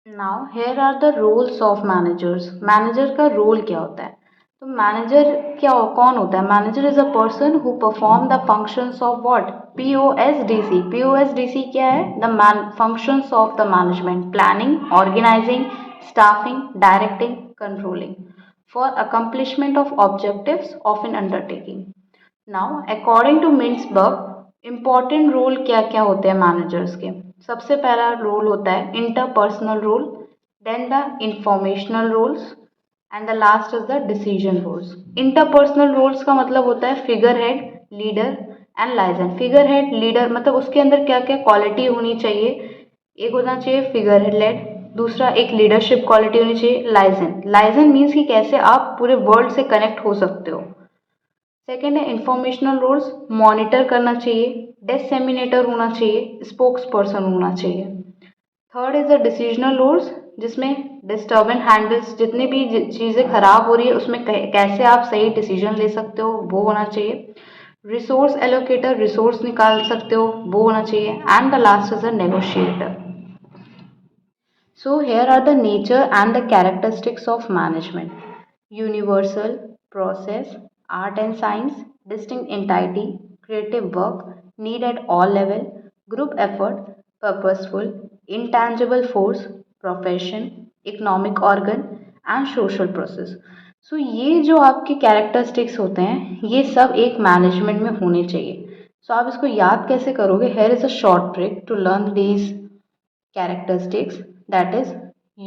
Now here are the roles of managers. Manager का role क्या होता है? तो मैनेजर कौन होता है? Manager is a person who perform the functions of what? POSDC। POSDC क्या है? The functions of the management: planning, organizing, staffing, directing, controlling for accomplishment of objectives of an undertaking. Now according to Mintzberg important role क्या क्या होते हैं managers के? सबसे पहला role होता है interpersonal role, then the informational roles and the last is the decision roles. Interpersonal roles का मतलब होता है figurehead, leader and liaison. Figurehead, leader मतलब उसके अंदर क्या क्या क्वालिटी होनी चाहिए? एक होना चाहिए फिगर हेड, दूसरा एक लीडरशिप क्वालिटी होनी चाहिए। लाइजन, लाइजन मीन्स कि कैसे आप पूरे वर्ल्ड से कनेक्ट हो सकते हो। सेकेंड है इंफॉर्मेशनल रोल्स, मॉनिटर करना चाहिए, डिसेमिनेटर होना चाहिए, स्पोक्स पर्सन होना चाहिए। Third is the decisional roles, जिसमें डिस्टर्बेंस हैंडल्स, जितनी भी चीज़ें खराब हो रही है उसमें कैसे आप सही डिसीजन ले सकते हो वो होना चाहिए। रिसोर्स एलोकेटर, रिसोर्स निकाल सकते हो वो होना चाहिए। And the last is a negotiator. So here are the nature and the characteristics of management: universal, process, art and science, distinct entity, creative work, need at all level, group effort, purposeful, intangible force, profession, economic organ and social process. So ये जो आपके characteristics होते हैं ये सब एक management में होने चाहिए। So आप इसको याद कैसे करोगे? Here is a short trick to learn these characteristics, that is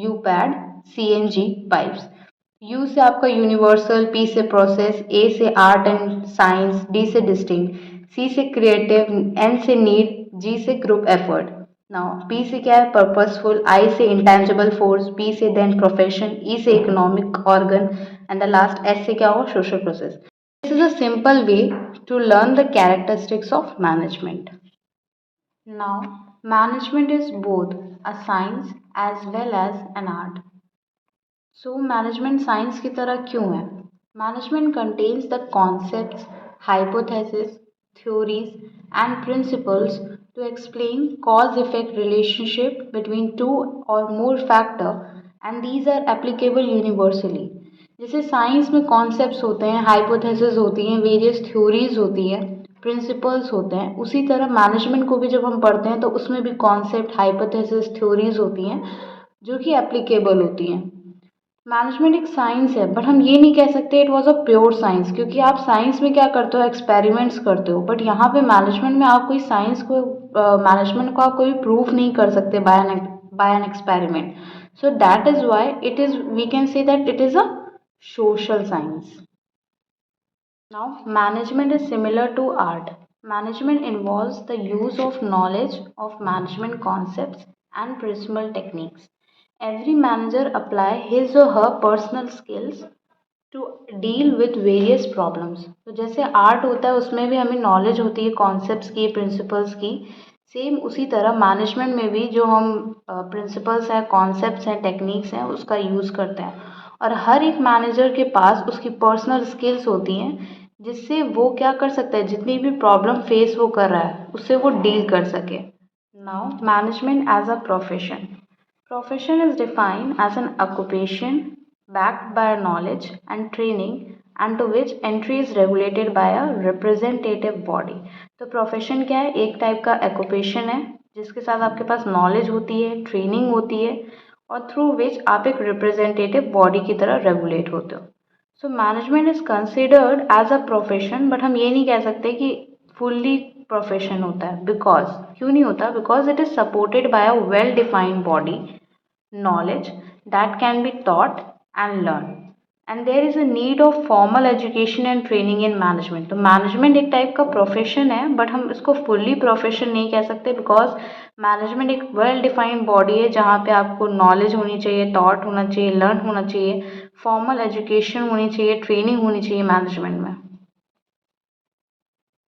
UPAD CNG pipes. U से आपका यूनिवर्सल, P से प्रोसेस, A से आर्ट एंड साइंस, D से डिस्टिंक्ट, C से क्रिएटिव, N से नीड, G से ग्रुप एफर्ट। नाउ P से क्या है? पर्पसफुल, I से इंटेंजिबल फोर्स, P से देन प्रोफेशन, E से economic organ and the last S से क्या होगा? Social process. This is a simple way to learn the characteristics of management. Now, management is both a science as well as an art. So, management science की तरह क्यों है? Management contains the concepts, hypotheses, theories, and principles to explain cause-effect relationship between two or more factor, and these are applicable universally. जैसे science में concepts होते हैं, hypothesis होती हैं, वेरियस थ्योरीज होती है, प्रिंसिपल्स होते हैं, उसी तरह मैनेजमेंट को भी जब हम पढ़ते हैं तो उसमें भी कॉन्सेप्ट, हाइपोथेसिस, थ्योरीज होती हैं जो कि एप्लीकेबल होती हैं। मैनेजमेंट एक साइंस है बट हम ये नहीं कह सकते it was a pure science, क्योंकि आप साइंस में क्या करते हो? एक्सपेरिमेंट्स करते हो, बट यहाँ पे मैनेजमेंट में आप कोई साइंस को मैनेजमेंट को आप कोई प्रूफ नहीं कर सकते by an experiment. So that is why it is, we can say that it is a social science. Now, management is similar to art. Management involves the use of knowledge of management concepts and principal techniques. Every manager apply his or her personal skills to deal with various problems. तो जैसे art होता है उसमें भी हमें knowledge होती है concepts की, प्रिंसिपल्स की, सेम उसी तरह मैनेजमेंट में भी जो हम प्रिंसिपल्स हैं, कॉन्सेप्ट्स हैं, टेक्निक्स हैं उसका यूज़ करते हैं। और हर एक मैनेजर के पास उसकी पर्सनल स्किल्स होती हैं जिससे वो क्या कर सकता है, जितनी भी प्रॉब्लम फेस वो कर रहा है उससे वो डील कर सके। Now management as a profession. Profession is defined as an occupation backed by knowledge and training and to which entry is regulated by a representative body. तो प्रोफेशन क्या है? एक टाइप का ऑक्यूपेशन है जिसके साथ आपके पास नॉलेज होती है, ट्रेनिंग होती है और थ्रू विच आप एक रिप्रेजेंटेटिव बॉडी की तरह रेगुलेट होते हो। So management is considered as a profession, but हम ये नहीं कह सकते कि फुल्ली प्रोफेशन होता है। बिकॉज क्यों नहीं होता? Because it is supported by a well defined body, knowledge that can be taught and learned, and there is a need of formal education and training in management. तो management एक type का profession है but हम इसको fully profession नहीं कह सकते because management एक वेल डिफाइंड बॉडी है जहाँ पे आपको नॉलेज होनी चाहिए, थॉट होना चाहिए, लर्न होना चाहिए, फॉर्मल एजुकेशन होनी चाहिए, ट्रेनिंग होनी चाहिए मैनेजमेंट में।